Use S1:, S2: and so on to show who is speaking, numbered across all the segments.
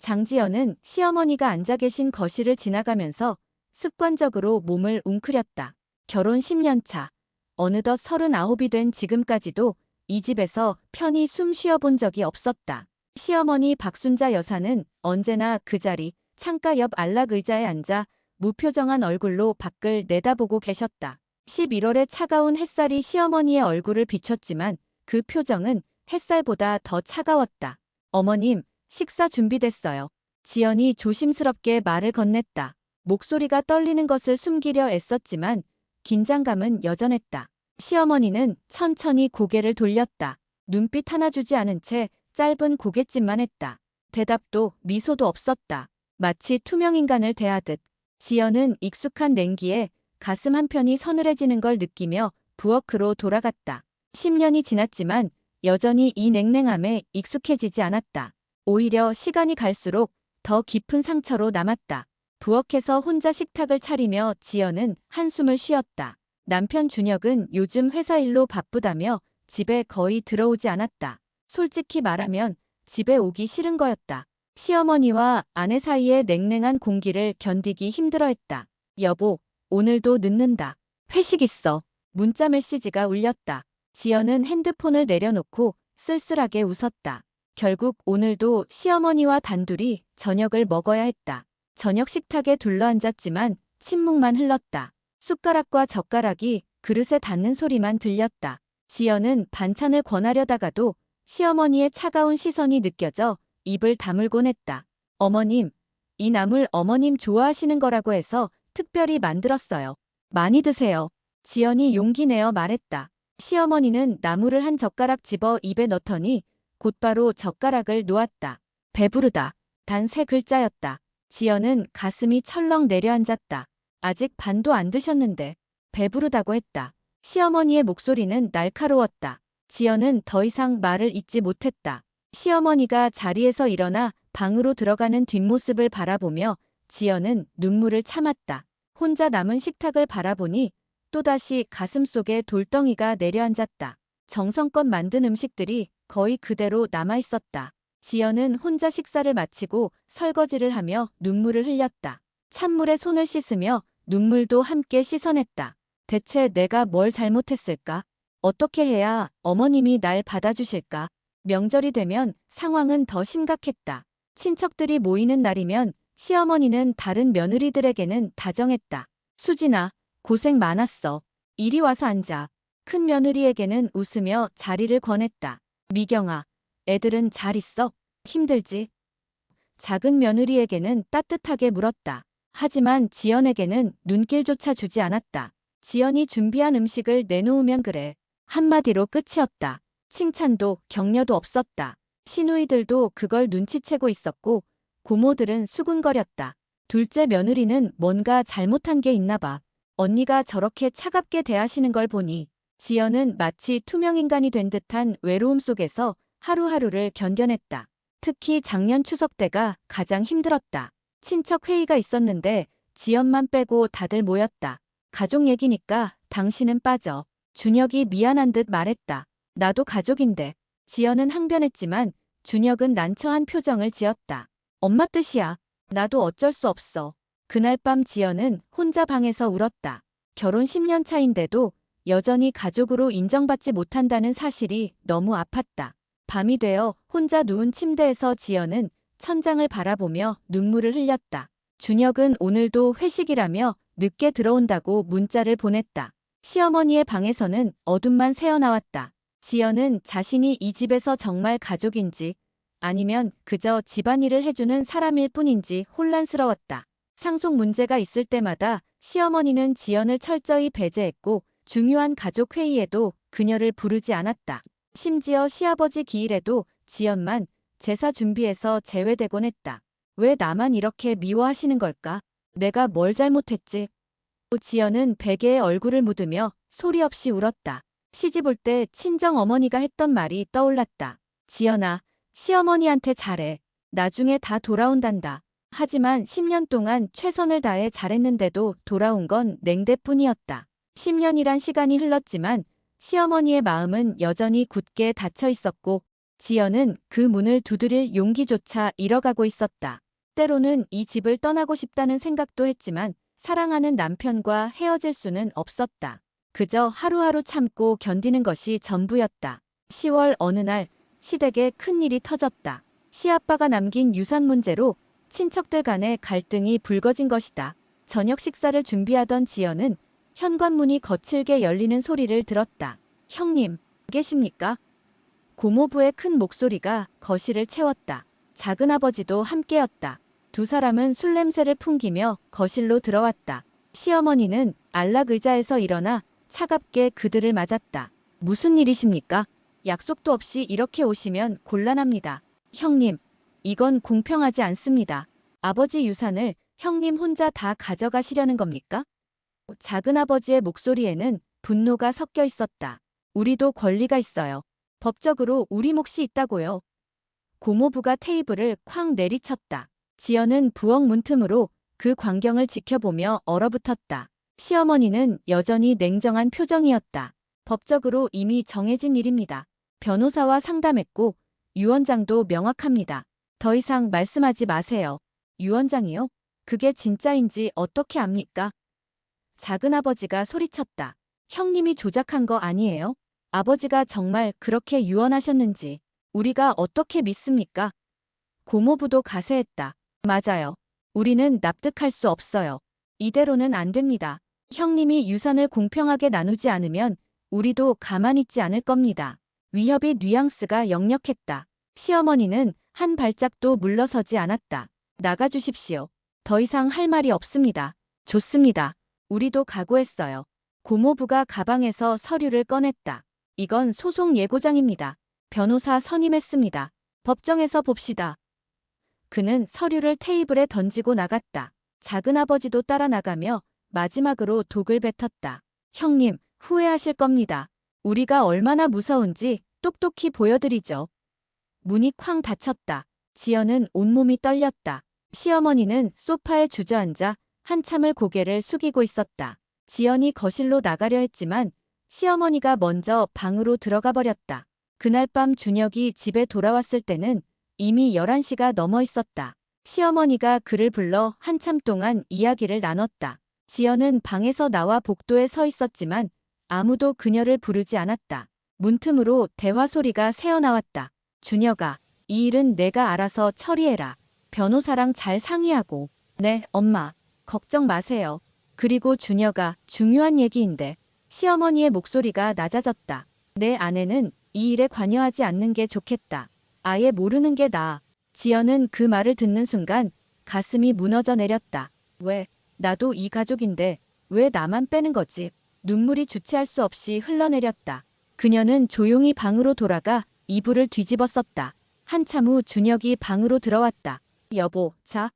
S1: 장지연은 시어머니가 앉아 계신 거실을 지나가면서 습관적으로 몸을 웅크렸다. 결혼 10년 차. 어느덧 39이 된 지금까지도 이 집에서 편히 숨 쉬어본 적이 없었다. 시어머니 박순자 여사는 언제나 그 자리, 창가 옆 안락 의자에 앉아 무표정한 얼굴로 밖을 내다보고 계셨다. 11월의 차가운 햇살이 시어머니의 얼굴을 비췄지만 그 표정은 햇살보다 더 차가웠다. 어머님, 식사 준비됐어요. 지연이 조심스럽게 말을 건넸다. 목소리가 떨리는 것을 숨기려 애썼지만 긴장감은 여전했다. 시어머니는 천천히 고개를 돌렸다. 눈빛 하나 주지 않은 채 짧은 고갯짓만 했다. 대답도 미소도 없었다. 마치 투명인간을 대하듯. 지연은 익숙한 냉기에 가슴 한편이 서늘해지는 걸 느끼며 부엌으로 돌아갔다. 10년이 지났지만 여전히 이 냉랭함에 익숙해지지 않았다. 오히려 시간이 갈수록 더 깊은 상처로 남았다. 부엌에서 혼자 식탁을 차리며 지연은 한숨을 쉬었다. 남편 준혁은 요즘 회사 일로 바쁘다며 집에 거의 들어오지 않았다. 솔직히 말하면 집에 오기 싫은 거였다. 시어머니와 아내 사이의 냉랭한 공기를 견디기 힘들어했다. 여보, 오늘도 늦는다. 회식 있어. 문자 메시지가 울렸다. 지연은 핸드폰을 내려놓고 쓸쓸하게 웃었다. 결국 오늘도 시어머니와 단둘이 저녁을 먹어야 했다. 저녁 식탁에 둘러앉았지만 침묵만 흘렀다. 숟가락과 젓가락이 그릇에 닿는 소리만 들렸다. 지연은 반찬을 권하려다가도 시어머니의 차가운 시선이 느껴져 입을 다물곤 했다. 어머님, 이 나물 어머님 좋아하시는 거라고 해서 특별히 만들었어요. 많이 드세요. 지연이 용기 내어 말했다. 시어머니는 나물을 한 젓가락 집어 입에 넣더니 곧바로 젓가락을 놓았다. 배부르다. 단 3글자였다. 지연은 가슴이 철렁 내려앉았다. 아직 반도 안 드셨는데 배부르다고 했다. 시어머니의 목소리는 날카로웠다. 지연은 더 이상 말을 잇지 못했다. 시어머니가 자리에서 일어나 방으로 들어가는 뒷모습을 바라보며 지연은 눈물을 참았다. 혼자 남은 식탁을 바라보니 또다시 가슴속에 돌덩이가 내려앉았다. 정성껏 만든 음식들이 거의 그대로 남아있었다. 지연은 혼자 식사를 마치고 설거지를 하며 눈물을 흘렸다. 찬물에 손을 씻으며 눈물도 함께 씻어냈다. 대체 내가 뭘 잘못했을까? 어떻게 해야 어머님이 날 받아주실까? 명절이 되면 상황은 더 심각했다. 친척들이 모이는 날이면 시어머니는 다른 며느리들에게는 다정했다. 수진아, 고생 많았어. 이리 와서 앉아. 큰 며느리에게는 웃으며 자리를 권했다. 미경아, 애들은 잘 있어? 힘들지? 작은 며느리에게는 따뜻하게 물었다. 하지만 지연에게는 눈길조차 주지 않았다. 지연이 준비한 음식을 내놓으면 그래. 한마디로 끝이었다. 칭찬도 격려도 없었다. 시누이들도 그걸 눈치채고 있었고 고모들은 수군거렸다. 둘째 며느리는 뭔가 잘못한 게 있나 봐. 언니가 저렇게 차갑게 대하시는 걸 보니 지연은 마치 투명인간이 된 듯한 외로움 속에서 하루하루를 견뎌냈다. 특히 작년 추석 때가 가장 힘들었다. 친척 회의가 있었는데 지연만 빼고 다들 모였다. 가족 얘기니까 당신은 빠져. 준혁이 미안한 듯 말했다. 나도 가족인데. 지연은 항변했지만 준혁은 난처한 표정을 지었다. 엄마 뜻이야. 나도 어쩔 수 없어. 그날 밤 지연은 혼자 방에서 울었다. 결혼 10년 차인데도 여전히 가족으로 인정받지 못한다는 사실이 너무 아팠다. 밤이 되어 혼자 누운 침대에서 지연은 천장을 바라보며 눈물을 흘렸다. 준혁은 오늘도 회식이라며 늦게 들어온다고 문자를 보냈다. 시어머니의 방에서는 어둠만 새어나왔다. 지연은 자신이 이 집에서 정말 가족인지 아니면 그저 집안일을 해주는 사람일 뿐인지 혼란스러웠다. 상속 문제가 있을 때마다 시어머니는 지연을 철저히 배제했고 중요한 가족 회의에도 그녀를 부르지 않았다. 심지어 시아버지 기일에도 지연만 제사 준비해서 제외되곤 했다. 왜 나만 이렇게 미워하시는 걸까? 내가 뭘 잘못했지? 지연은 베개에 얼굴을 묻으며 소리 없이 울었다. 시집 올 때 친정 어머니가 했던 말이 떠올랐다. 지연아, 시어머니한테 잘해. 나중에 다 돌아온단다. 하지만 10년 동안 최선을 다해 잘했는데도 돌아온 건 냉대뿐이었다. 10년이란 시간이 흘렀지만 시어머니의 마음은 여전히 굳게 닫혀 있었고 지연은 그 문을 두드릴 용기조차 잃어가고 있었다. 때로는 이 집을 떠나고 싶다는 생각도 했지만 사랑하는 남편과 헤어질 수는 없었다. 그저 하루하루 참고 견디는 것이 전부였다. 10월 어느 날 시댁에 큰일이 터졌다. 시아빠가 남긴 유산 문제로 친척들 간의 갈등이 불거진 것이다. 저녁 식사를 준비하던 지연은 현관문이 거칠게 열리는 소리를 들었다. 형님, 계십니까? 고모부의 큰 목소리가 거실을 채웠다. 작은아버지도 함께였다. 두 사람은 술 냄새를 풍기며 거실로 들어왔다. 시어머니는 안락 의자에서 일어나 차갑게 그들을 맞았다. 무슨 일이십니까? 약속도 없이 이렇게 오시면 곤란합니다. 형님, 이건 공평하지 않습니다. 아버지 유산을 형님 혼자 다 가져가시려는 겁니까? 작은아버지의 목소리에는 분노가 섞여 있었다. 우리도 권리가 있어요. 법적으로 우리 몫이 있다고요. 고모부가 테이블을 쾅 내리쳤다. 지연은 부엌 문틈으로 그 광경을 지켜보며 얼어붙었다. 시어머니는 여전히 냉정한 표정이었다. 법적으로 이미 정해진 일입니다. 변호사와 상담했고 유언장도 명확합니다. 더 이상 말씀하지 마세요. 유언장이요? 그게 진짜인지 어떻게 압니까? 작은아버지가 소리쳤다. 형님이 조작한 거 아니에요? 아버지가 정말 그렇게 유언하셨는지 우리가 어떻게 믿습니까? 고모부도 가세했다. 맞아요. 우리는 납득할 수 없어요. 이대로는 안 됩니다. 형님이 유산을 공평하게 나누지 않으면 우리도 가만히 있지 않을 겁니다. 위협의 뉘앙스가 역력했다. 시어머니는 한 발짝도 물러서지 않았다. 나가주십시오. 더 이상 할 말이 없습니다. 좋습니다. 우리도 각오했어요. 고모부가 가방에서 서류를 꺼냈다. 이건 소송 예고장입니다. 변호사 선임했습니다. 법정에서 봅시다. 그는 서류를 테이블에 던지고 나갔다. 작은아버지도 따라 나가며 마지막으로 독을 뱉었다. 형님, 후회하실 겁니다. 우리가 얼마나 무서운지 똑똑히 보여드리죠. 문이 쾅 닫혔다. 지연은 온몸이 떨렸다. 시어머니는 소파에 주저앉아 한참을 고개를 숙이고 있었다. 지연이 거실로 나가려 했지만 시어머니가 먼저 방으로 들어가 버렸다. 그날 밤 준혁이 집에 돌아왔을 때는 이미 11시가 넘어 있었다. 시어머니가 그를 불러 한참 동안 이야기를 나눴다. 지연은 방에서 나와 복도에 서 있었지만 아무도 그녀를 부르지 않았다. 문틈으로 대화 소리가 새어나왔다. 준혁아, 이 일은 내가 알아서 처리해라. 변호사랑 잘 상의하고. 네, 엄마. 걱정 마세요. 그리고 준혁아, 중요한 얘기인데. 시어머니의 목소리가 낮아졌다. 내 아내는 이 일에 관여하지 않는 게 좋겠다. 아예 모르는 게 나아. 지연은 그 말을 듣는 순간 가슴이 무너져 내렸다. 왜? 나도 이 가족인데 왜 나만 빼는 거지? 눈물이 주체할 수 없이 흘러내렸다. 그녀는 조용히 방으로 돌아가 이불을 뒤집어 썼다. 한참 후 준혁이 방으로 들어왔다. 여보, 자.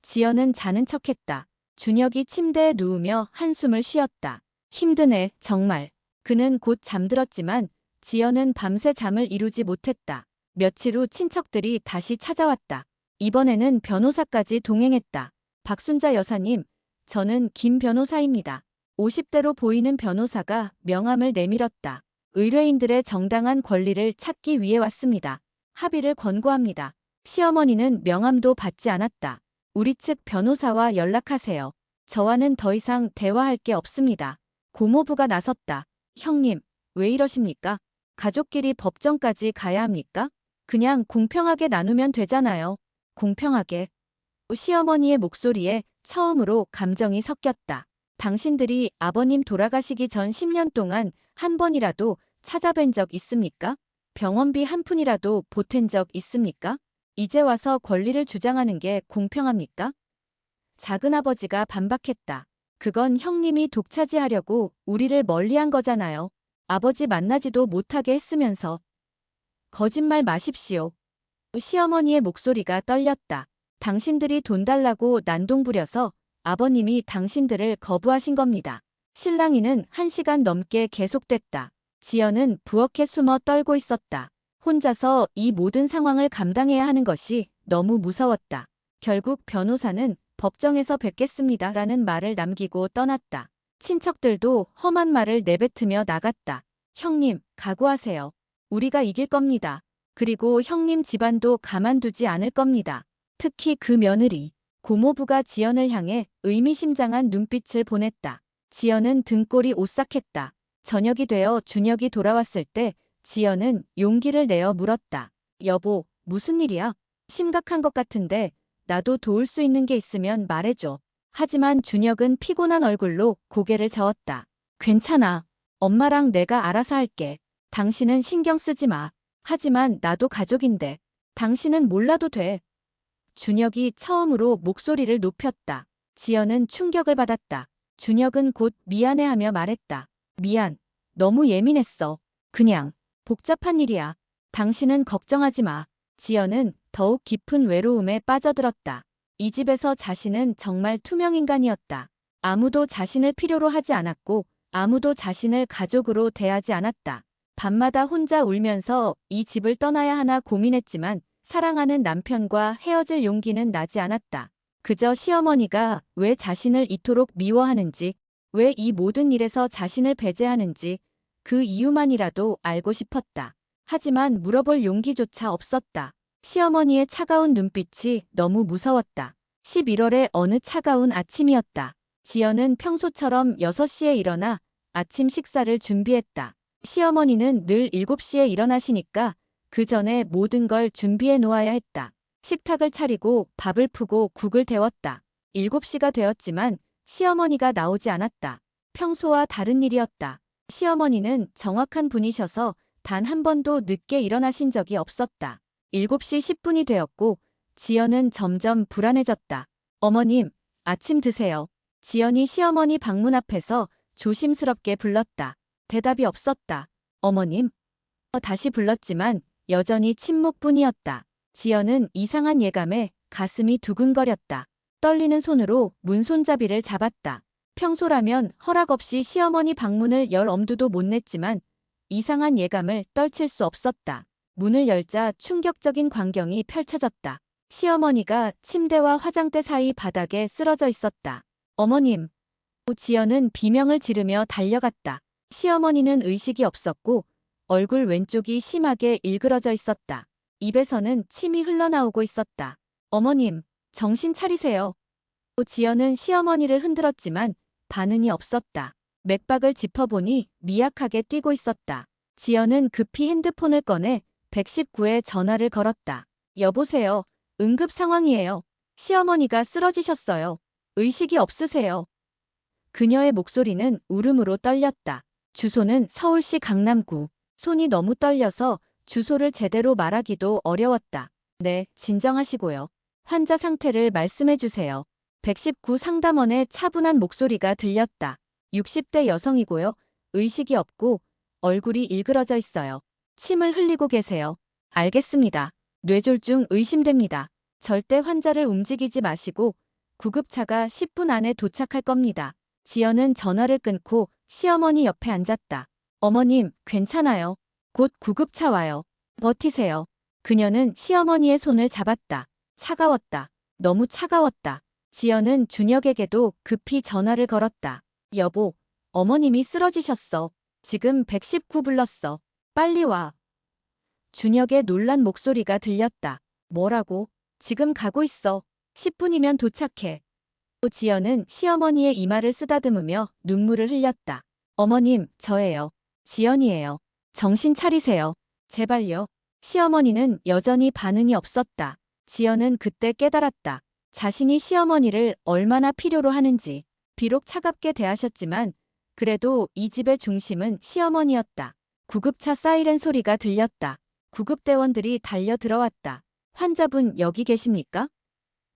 S1: 지연은 자는 척했다. 준혁이 침대에 누우며 한숨을 쉬었다. 힘드네, 정말. 그는 곧 잠들었지만 지연은 밤새 잠을 이루지 못했다. 며칠 후 친척들이 다시 찾아왔다. 이번에는 변호사까지 동행했다. 박순자 여사님, 저는 김 변호사입니다. 50대로 보이는 변호사가 명함을 내밀었다. 의뢰인들의 정당한 권리를 찾기 위해 왔습니다. 합의를 권고합니다. 시어머니는 명함도 받지 않았다. 우리 측 변호사와 연락하세요. 저와는 더 이상 대화할 게 없습니다. 고모부가 나섰다. 형님, 왜 이러십니까? 가족끼리 법정까지 가야 합니까? 그냥 공평하게 나누면 되잖아요. 공평하게. 시어머니의 목소리에 처음으로 감정이 섞였다. 당신들이 아버님 돌아가시기 전 10년 동안 한 번이라도 찾아뵌 적 있습니까? 병원비 한 푼이라도 보탠 적 있습니까? 이제 와서 권리를 주장하는 게 공평합니까? 작은아버지가 반박했다. 그건 형님이 독차지하려고 우리를 멀리한 거잖아요. 아버지 만나지도 못하게 했으면서. 거짓말 마십시오. 시어머니의 목소리가 떨렸다. 당신들이 돈 달라고 난동부려서 아버님이 당신들을 거부하신 겁니다. 실랑이는 1시간 넘게 계속됐다. 지연은 부엌에 숨어 떨고 있었다. 혼자서 이 모든 상황을 감당해야 하는 것이 너무 무서웠다. 결국 변호사는 법정에서 뵙겠습니다라는 말을 남기고 떠났다. 친척들도 험한 말을 내뱉으며 나갔다. 형님, 각오하세요. 우리가 이길 겁니다. 그리고 형님 집안도 가만두지 않을 겁니다. 특히 그 며느리. 고모부가 지연을 향해 의미심장한 눈빛을 보냈다. 지연은 등골이 오싹했다. 저녁이 되어 준혁이 돌아왔을 때 지연은 용기를 내어 물었다. 여보, 무슨 일이야? 심각한 것 같은데 나도 도울 수 있는 게 있으면 말해줘. 하지만 준혁은 피곤한 얼굴로 고개를 저었다. 괜찮아. 엄마랑 내가 알아서 할게. 당신은 신경 쓰지 마. 하지만 나도 가족인데 당신은 몰라도 돼. 준혁이 처음으로 목소리를 높였다. 지연은 충격을 받았다. 준혁은 곧 미안해하며 말했다. 미안. 너무 예민했어. 그냥 복잡한 일이야. 당신은 걱정하지 마. 지연은 더욱 깊은 외로움에 빠져들었다. 이 집에서 자신은 정말 투명인간이었다. 아무도 자신을 필요로 하지 않았고 아무도 자신을 가족으로 대하지 않았다. 밤마다 혼자 울면서 이 집을 떠나야 하나 고민했지만 사랑하는 남편과 헤어질 용기는 나지 않았다. 그저 시어머니가 왜 자신을 이토록 미워하는지, 왜 이 모든 일에서 자신을 배제하는지 그 이유만이라도 알고 싶었다. 하지만 물어볼 용기조차 없었다. 시어머니의 차가운 눈빛이 너무 무서웠다. 11월의 어느 차가운 아침이었다. 지연은 평소처럼 6시에 일어나 아침 식사를 준비했다. 시어머니는 늘 7시에 일어나시니까 그 전에 모든 걸 준비해 놓아야 했다. 식탁을 차리고 밥을 푸고 국을 데웠다. 7시가 되었지만 시어머니가 나오지 않았다. 평소와 다른 일이었다. 시어머니는 정확한 분이셔서 단 한 번도 늦게 일어나신 적이 없었다. 7시 10분이 되었고 지연은 점점 불안해졌다. 어머님, 아침 드세요. 지연이 시어머니 방문 앞에서 조심스럽게 불렀다. 대답이 없었다. 어머님? 다시 불렀지만 여전히 침묵뿐이었다. 지연은 이상한 예감에 가슴이 두근거렸다. 떨리는 손으로 문손잡이를 잡았다. 평소라면 허락 없이 시어머니 방문을 열 엄두도 못 냈지만 이상한 예감을 떨칠 수 없었다. 문을 열자 충격적인 광경이 펼쳐졌다. 시어머니가 침대와 화장대 사이 바닥에 쓰러져 있었다. 어머님! 지연은 비명을 지르며 달려갔다. 시어머니는 의식이 없었고 얼굴 왼쪽이 심하게 일그러져 있었다. 입에서는 침이 흘러나오고 있었다. 어머님, 정신 차리세요. 지연은 시어머니를 흔들었지만 반응이 없었다. 맥박을 짚어보니 미약하게 뛰고 있었다. 지연은 급히 핸드폰을 꺼내 119에 전화를 걸었다. 여보세요. 응급 상황이에요. 시어머니가 쓰러지셨어요. 의식이 없으세요. 그녀의 목소리는 울음으로 떨렸다. 주소는 서울시 강남구. 손이 너무 떨려서 주소를 제대로 말하기도 어려웠다. 네, 진정하시고요. 환자 상태를 말씀해 주세요. 119 상담원의 차분한 목소리가 들렸다. 60대 여성이고요. 의식이 없고 얼굴이 일그러져 있어요. 침을 흘리고 계세요. 알겠습니다. 뇌졸중 의심됩니다. 절대 환자를 움직이지 마시고 구급차가 10분 안에 도착할 겁니다. 지연은 전화를 끊고 시어머니 옆에 앉았다. 어머님, 괜찮아요. 곧 구급차 와요. 버티세요. 그녀는 시어머니의 손을 잡았다. 차가웠다. 너무 차가웠다. 지연은 준혁에게도 급히 전화를 걸었다. 여보, 어머님이 쓰러지셨어. 지금 119 불렀어. 빨리 와. 준혁의 놀란 목소리가 들렸다. 뭐라고? 지금 가고 있어. 10분이면 도착해. 지연은 시어머니의 이마를 쓰다듬으며 눈물을 흘렸다. 어머님, 저예요. 지연이에요. 정신 차리세요. 제발요. 시어머니는 여전히 반응이 없었다. 지연은 그때 깨달았다. 자신이 시어머니를 얼마나 필요로 하는지. 비록 차갑게 대하셨지만 그래도 이 집의 중심은 시어머니였다. 구급차 사이렌 소리가 들렸다. 구급대원들이 달려 들어왔다. 환자분 여기 계십니까?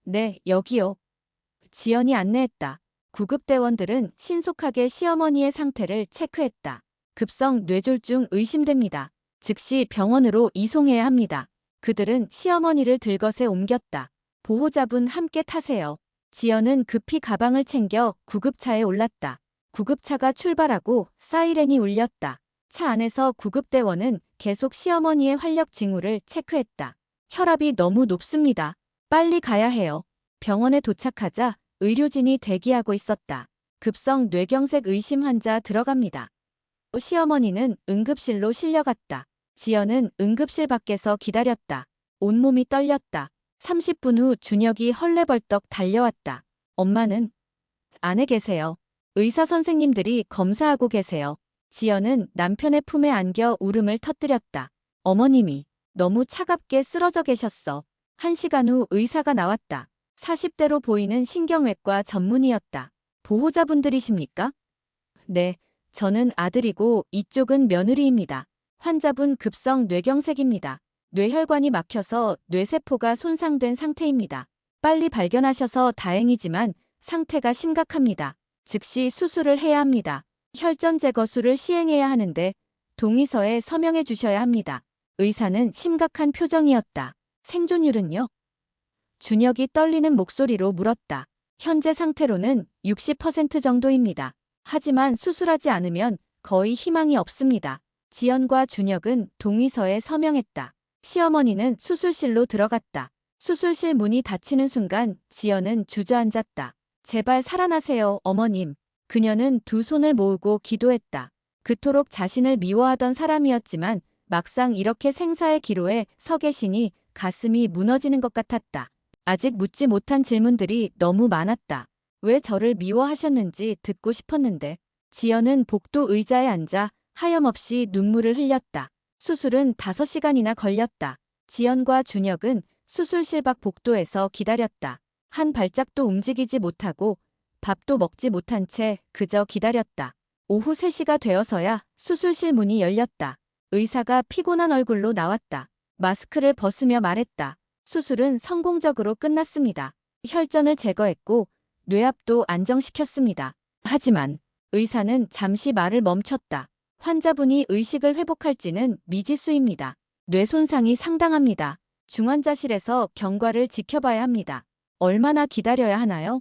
S1: 네, 여기요. 지연이 안내했다. 구급대원들은 신속하게 시어머니의 상태를 체크했다. 급성 뇌졸중 의심됩니다. 즉시 병원으로 이송해야 합니다. 그들은 시어머니를 들것에 옮겼다. 보호자분 함께 타세요. 지연은 급히 가방을 챙겨 구급차에 올랐다. 구급차가 출발하고 사이렌이 울렸다. 차 안에서 구급대원은 계속 시어머니의 활력 징후를 체크했다. 혈압이 너무 높습니다. 빨리 가야 해요. 병원에 도착하자 의료진이 대기하고 있었다. 급성 뇌경색 의심 환자 들어갑니다. 시어머니는 응급실로 실려갔다. 지연은 응급실 밖에서 기다렸다. 온몸이 떨렸다. 30분 후 준혁이 헐레벌떡 달려왔다. 엄마는 안에 계세요. 의사 선생님들이 검사하고 계세요. 지연은 남편의 품에 안겨 울음을 터뜨렸다. 어머님이 너무 차갑게 쓰러져 계셨어. 1시간 후 의사가 나왔다. 40대로 보이는 신경외과 전문의였다. 보호자분들이십니까? 네, 저는 아들이고 이쪽은 며느리입니다. 환자분 급성 뇌경색입니다. 뇌혈관이 막혀서 뇌세포가 손상된 상태입니다. 빨리 발견하셔서 다행이지만 상태가 심각합니다. 즉시 수술을 해야 합니다. 혈전 제거술을 시행해야 하는데 동의서에 서명해 주셔야 합니다. 의사는 심각한 표정이었다. 생존율은요? 준혁이 떨리는 목소리로 물었다. 현재 상태로는 60% 정도입니다. 하지만 수술하지 않으면 거의 희망이 없습니다. 지연과 준혁은 동의서에 서명했다. 시어머니는 수술실로 들어갔다. 수술실 문이 닫히는 순간 지연은 주저앉았다. 제발 살아나세요, 어머님. 그녀는 두 손을 모으고 기도했다. 그토록 자신을 미워하던 사람이었지만 막상 이렇게 생사의 기로에 서 계시니 가슴이 무너지는 것 같았다. 아직 묻지 못한 질문들이 너무 많았다. 왜 저를 미워하셨는지 듣고 싶었는데. 지연은 복도 의자에 앉아 하염없이 눈물을 흘렸다. 수술은 5시간이나 걸렸다. 지연과 준혁은 수술실 밖 복도에서 기다렸다. 한 발짝도 움직이지 못하고 밥도 먹지 못한 채 그저 기다렸다. 오후 3시가 되어서야 수술실 문이 열렸다. 의사가 피곤한 얼굴로 나왔다. 마스크를 벗으며 말했다. 수술은 성공적으로 끝났습니다. 혈전을 제거했고 뇌압도 안정시켰습니다. 하지만 의사는 잠시 말을 멈췄다. 환자분이 의식을 회복할지는 미지수입니다. 뇌 손상이 상당합니다. 중환자실에서 경과를 지켜봐야 합니다. 얼마나 기다려야 하나요?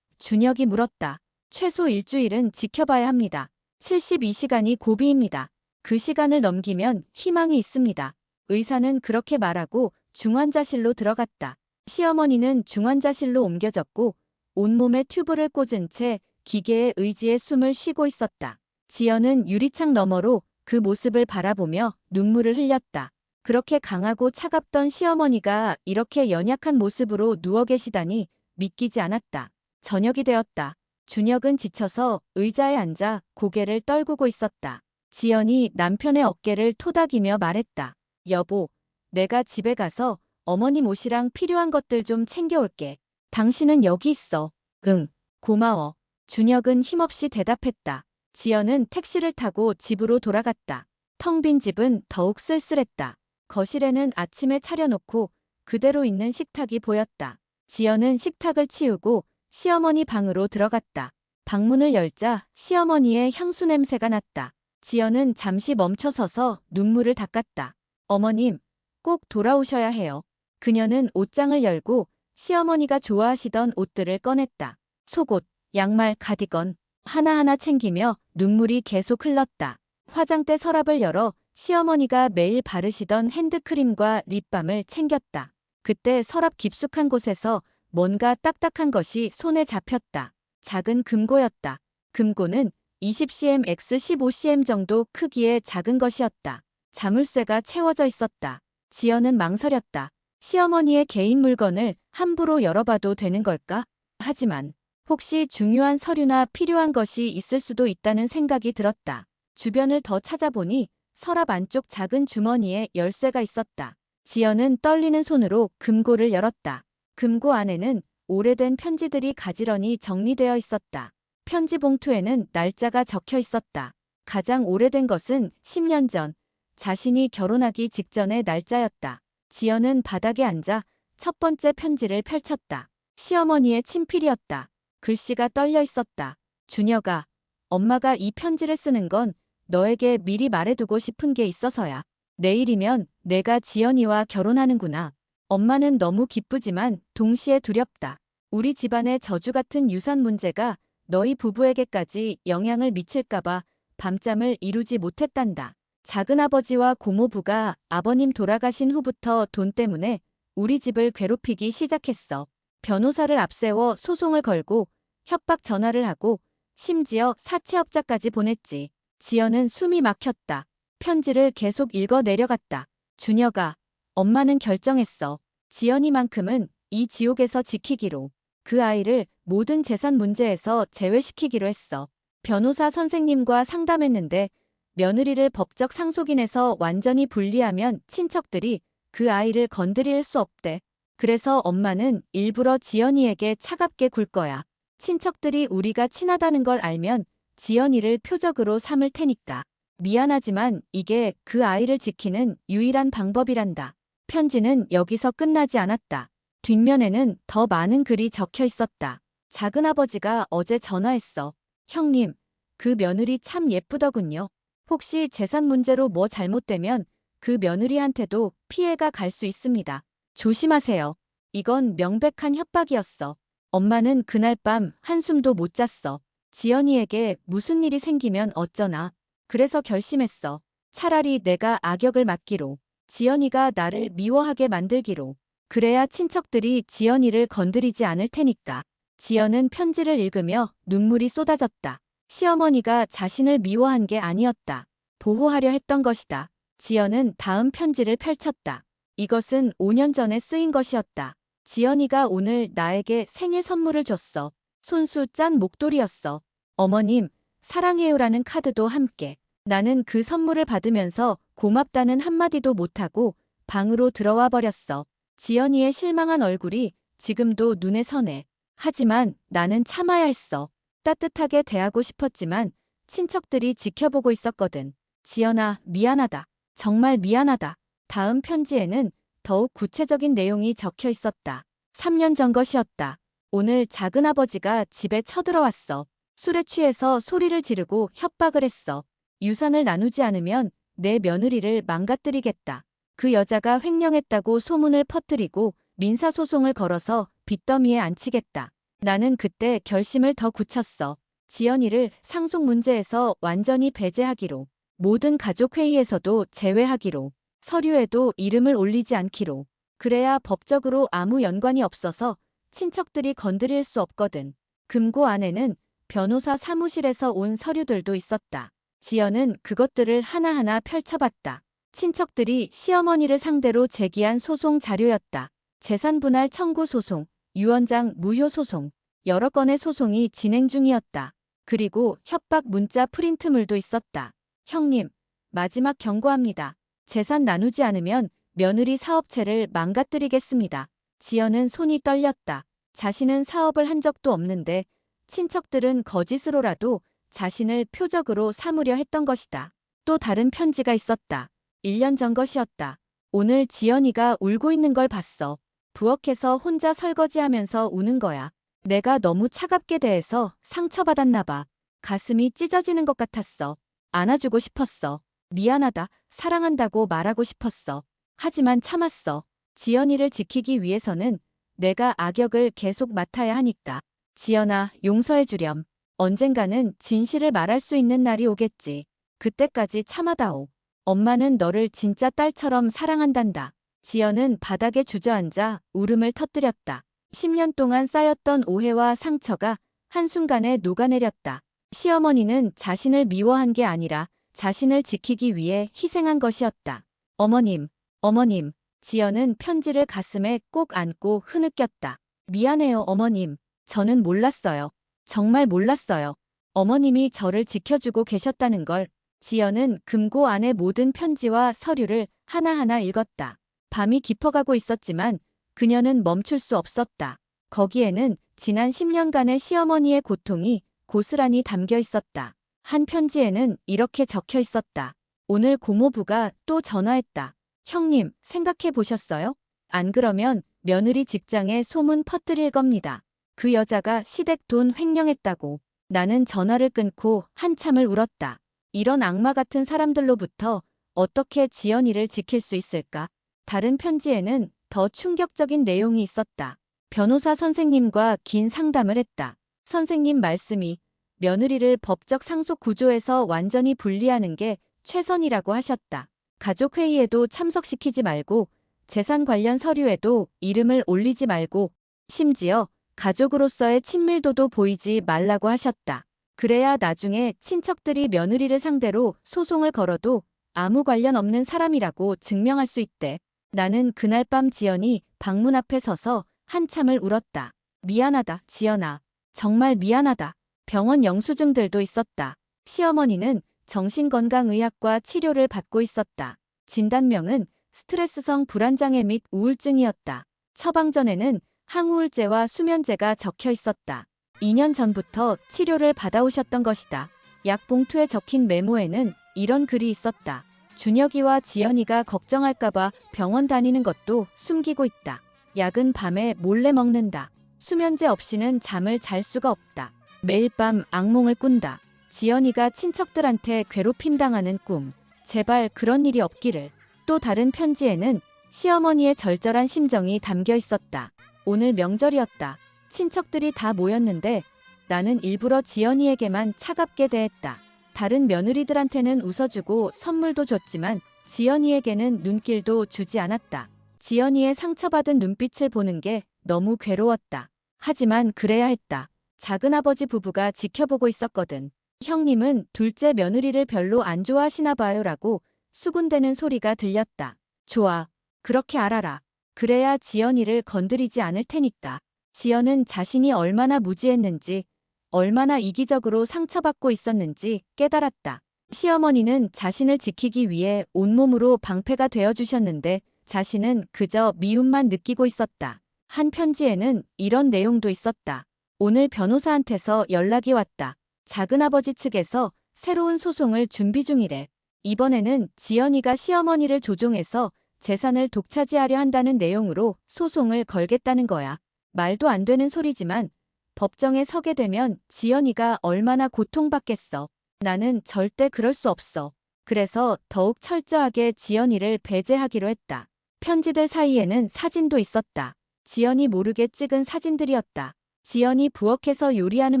S1: 준혁이 물었다. 최소 일주일은 지켜봐야 합니다. 72시간이 고비입니다. 그 시간을 넘기면 희망이 있습니다. 의사는 그렇게 말하고 중환자실로 들어갔다. 시어머니는 중환자실로 옮겨졌고 온몸에 튜브를 꽂은 채 기계의 의지에 숨을 쉬고 있었다. 지연은 유리창 너머로 그 모습을 바라보며 눈물을 흘렸다. 그렇게 강하고 차갑던 시어머니가 이렇게 연약한 모습으로 누워 계시다니 믿기지 않았다. 저녁이 되었다. 준혁은 지쳐서 의자에 앉아 고개를 떨구고 있었다. 지연이 남편의 어깨를 토닥이며 말했다. 여보, 내가 집에 가서 어머님 옷이랑 필요한 것들 좀 챙겨올게. 당신은 여기 있어. 응, 고마워. 준혁은 힘없이 대답했다. 지연은 택시를 타고 집으로 돌아갔다. 텅 빈 집은 더욱 쓸쓸했다. 거실에는 아침에 차려놓고 그대로 있는 식탁이 보였다. 지연은 식탁을 치우고 시어머니 방으로 들어갔다. 방문을 열자 시어머니의 향수 냄새가 났다. 지연은 잠시 멈춰서서 눈물을 닦았다. 어머님, 꼭 돌아오셔야 해요. 그녀는 옷장을 열고 시어머니가 좋아하시던 옷들을 꺼냈다. 속옷, 양말, 가디건 하나하나 챙기며 눈물이 계속 흘렀다. 화장대 서랍을 열어 시어머니가 매일 바르시던 핸드크림과 립밤을 챙겼다. 그때 서랍 깊숙한 곳에서 뭔가 딱딱한 것이 손에 잡혔다. 작은 금고였다. 금고는 20cm x 15cm 정도 크기의 작은 것이었다. 자물쇠가 채워져 있었다. 지연은 망설였다. 시어머니의 개인 물건을 함부로 열어봐도 되는 걸까? 하지만 혹시 중요한 서류나 필요한 것이 있을 수도 있다는 생각이 들었다. 주변을 더 찾아보니 서랍 안쪽 작은 주머니에 열쇠가 있었다. 지연은 떨리는 손으로 금고를 열었다. 금고 안에는 오래된 편지들이 가지런히 정리되어 있었다. 편지 봉투에는 날짜가 적혀 있었다. 가장 오래된 것은 10년 전, 자신이 결혼하기 직전의 날짜였다. 지연은 바닥에 앉아 첫 번째 편지를 펼쳤다. 시어머니의 친필이었다. 글씨가 떨려 있었다. 준혁아, 엄마가 이 편지를 쓰는 건 너에게 미리 말해두고 싶은 게 있어서야. 내일이면 내가 지연이와 결혼하는구나. 엄마는 너무 기쁘지만 동시에 두렵다. 우리 집안의 저주 같은 유산 문제가 너희 부부에게까지 영향을 미칠까봐 밤잠을 이루지 못했단다. 작은아버지와 고모부가 아버님 돌아가신 후부터 돈 때문에 우리 집을 괴롭히기 시작했어. 변호사를 앞세워 소송을 걸고 협박 전화를 하고 심지어 사채업자까지 보냈지. 지연은 숨이 막혔다. 편지를 계속 읽어 내려갔다. 준혁아, 엄마는 결정했어. 지연이만큼은 이 지옥에서 지키기로. 그 아이를 모든 재산 문제에서 제외시키기로 했어. 변호사 선생님과 상담했는데 며느리를 법적 상속인에서 완전히 분리하면 친척들이 그 아이를 건드릴 수 없대. 그래서 엄마는 일부러 지연이에게 차갑게 굴 거야. 친척들이 우리가 친하다는 걸 알면 지연이를 표적으로 삼을 테니까. 미안하지만 이게 그 아이를 지키는 유일한 방법이란다. 편지는 여기서 끝나지 않았다. 뒷면에는 더 많은 글이 적혀 있었다. 작은아버지가 어제 전화했어. 형님, 그 며느리 참 예쁘더군요. 혹시 재산 문제로 뭐 잘못되면 그 며느리한테도 피해가 갈 수 있습니다. 조심하세요. 이건 명백한 협박이었어. 엄마는 그날 밤 한숨도 못 잤어. 지연이에게 무슨 일이 생기면 어쩌나. 그래서 결심했어. 차라리 내가 악역을 맡기로. 지연이가 나를 미워하게 만들기로. 그래야 친척들이 지연이를 건드리지 않을 테니까. 지연은 편지를 읽으며 눈물이 쏟아졌다. 시어머니가 자신을 미워한 게 아니었다. 보호하려 했던 것이다. 지연은 다음 편지를 펼쳤다. 이것은 5년 전에 쓰인 것이었다. 지연이가 오늘 나에게 생일 선물을 줬어. 손수 짠 목도리였어. 어머님, 사랑해요라는 카드도 함께. 나는 그 선물을 받으면서 고맙다는 한마디도 못하고 방으로 들어와 버렸어. 지연이의 실망한 얼굴이 지금도 눈에 선해. 하지만 나는 참아야 했어. 따뜻하게 대하고 싶었지만 친척들이 지켜보고 있었거든. 지연아, 미안하다. 정말 미안하다. 다음 편지에는 더욱 구체적인 내용이 적혀 있었다. 3년 전 것이었다. 오늘 작은아버지가 집에 쳐들어왔어. 술에 취해서 소리를 지르고 협박을 했어. 유산을 나누지 않으면 내 며느리를 망가뜨리겠다. 그 여자가 횡령했다고 소문을 퍼뜨리고 민사소송을 걸어서 빚더미에 앉히겠다. 나는 그때 결심을 더 굳혔어. 지연이를 상속 문제에서 완전히 배제하기로. 모든 가족회의에서도 제외하기로. 서류에도 이름을 올리지 않기로. 그래야 법적으로 아무 연관이 없어서 친척들이 건드릴 수 없거든. 금고 안에는 변호사 사무실에서 온 서류들도 있었다. 지연은 그것들을 하나하나 펼쳐봤다. 친척들이 시어머니를 상대로 제기한 소송 자료였다. 재산분할 청구 소송, 유언장 무효 소송, 여러 건의 소송이 진행 중이었다. 그리고 협박 문자 프린트물도 있었다. 형님, 마지막 경고합니다. 재산 나누지 않으면 며느리 사업체를 망가뜨리겠습니다. 지연은 손이 떨렸다. 자신은 사업을 한 적도 없는데 친척들은 거짓으로라도 자신을 표적으로 삼으려 했던 것이다. 또 다른 편지가 있었다. 1년 전 것이었다. 오늘 지연이가 울고 있는 걸 봤어. 부엌에서 혼자 설거지하면서 우는 거야. 내가 너무 차갑게 대해서 상처받았나 봐. 가슴이 찢어지는 것 같았어. 안아주고 싶었어. 미안하다, 사랑한다고 말하고 싶었어. 하지만 참았어. 지연이를 지키기 위해서는 내가 악역을 계속 맡아야 하니까. 지연아, 용서해주렴. 언젠가는 진실을 말할 수 있는 날이 오겠지. 그때까지 참아다오. 엄마는 너를 진짜 딸처럼 사랑한단다. 지연은 바닥에 주저앉아 울음을 터뜨렸다. 10년 동안 쌓였던 오해와 상처가 한순간에 녹아내렸다. 시어머니는 자신을 미워한 게 아니라 자신을 지키기 위해 희생한 것이었다. 어머님, 어머님. 지연은 편지를 가슴에 꼭 안고 흐느꼈다. 미안해요, 어머님. 저는 몰랐어요. 정말 몰랐어요. 어머님이 저를 지켜주고 계셨다는 걸. 지연은 금고 안의 모든 편지와 서류를 하나하나 읽었다. 밤이 깊어가고 있었지만 그녀는 멈출 수 없었다. 거기에는 지난 10년간의 시어머니의 고통이 고스란히 담겨 있었다. 한 편지에는 이렇게 적혀 있었다. 오늘 고모부가 또 전화했다. 형님, 생각해 보셨어요? 안 그러면 며느리 직장에 소문 퍼뜨릴 겁니다. 그 여자가 시댁 돈 횡령했다고. 나는 전화를 끊고 한참을 울었다. 이런 악마 같은 사람들로부터 어떻게 지연이를 지킬 수 있을까? 다른 편지에는 더 충격적인 내용이 있었다. 변호사 선생님과 긴 상담을 했다. 선생님 말씀이 며느리를 법적 상속 구조에서 완전히 분리하는 게 최선이라고 하셨다. 가족회의에도 참석시키지 말고 재산 관련 서류에도 이름을 올리지 말고 심지어 가족으로서의 친밀도도 보이지 말라고 하셨다. 그래야 나중에 친척들이 며느리를 상대로 소송을 걸어도 아무 관련 없는 사람이라고 증명할 수 있대. 나는 그날 밤 지연이 방문 앞에 서서 한참을 울었다. 미안하다, 지연아. 정말 미안하다. 병원 영수증들도 있었다. 시어머니는 정신건강의학과 치료를 받고 있었다. 진단명은 스트레스성 불안장애 및 우울증이었다. 처방전에는 항우울제와 수면제가 적혀 있었다. 2년 전부터 치료를 받아오셨던 것이다. 약 봉투에 적힌 메모에는 이런 글이 있었다. 준혁이와 지연이가 걱정할까봐 병원 다니는 것도 숨기고 있다. 약은 밤에 몰래 먹는다. 수면제 없이는 잠을 잘 수가 없다. 매일 밤 악몽을 꾼다. 지연이가 친척들한테 괴롭힘 당하는 꿈. 제발 그런 일이 없기를. 또 다른 편지에는 시어머니의 절절한 심정이 담겨 있었다. 오늘 명절이었다. 친척들이 다 모였는데 나는 일부러 지연이에게만 차갑게 대했다. 다른 며느리들한테는 웃어주고 선물도 줬지만 지연이에게는 눈길도 주지 않았다. 지연이의 상처받은 눈빛을 보는 게 너무 괴로웠다. 하지만 그래야 했다. 작은아버지 부부가 지켜보고 있었거든. 형님은 둘째 며느리를 별로 안 좋아하시나 봐요라고 수군대는 소리가 들렸다. 좋아. 그렇게 알아라. 그래야 지연이를 건드리지 않을 테니까. 지연은 자신이 얼마나 무지했는지, 얼마나 이기적으로 상처받고 있었는지 깨달았다. 시어머니는 자신을 지키기 위해 온몸으로 방패가 되어주셨는데 자신은 그저 미움만 느끼고 있었다. 한 편지에는 이런 내용도 있었다. 오늘 변호사한테서 연락이 왔다. 작은아버지 측에서 새로운 소송을 준비 중이래. 이번에는 지연이가 시어머니를 조종해서 재산을 독차지하려 한다는 내용으로 소송을 걸겠다는 거야. 말도 안 되는 소리지만 법정에 서게 되면 지연이가 얼마나 고통받겠어. 나는 절대 그럴 수 없어. 그래서 더욱 철저하게 지연이를 배제하기로 했다. 편지들 사이에는 사진도 있었다. 지연이 모르게 찍은 사진들이었다. 지연이 부엌에서 요리하는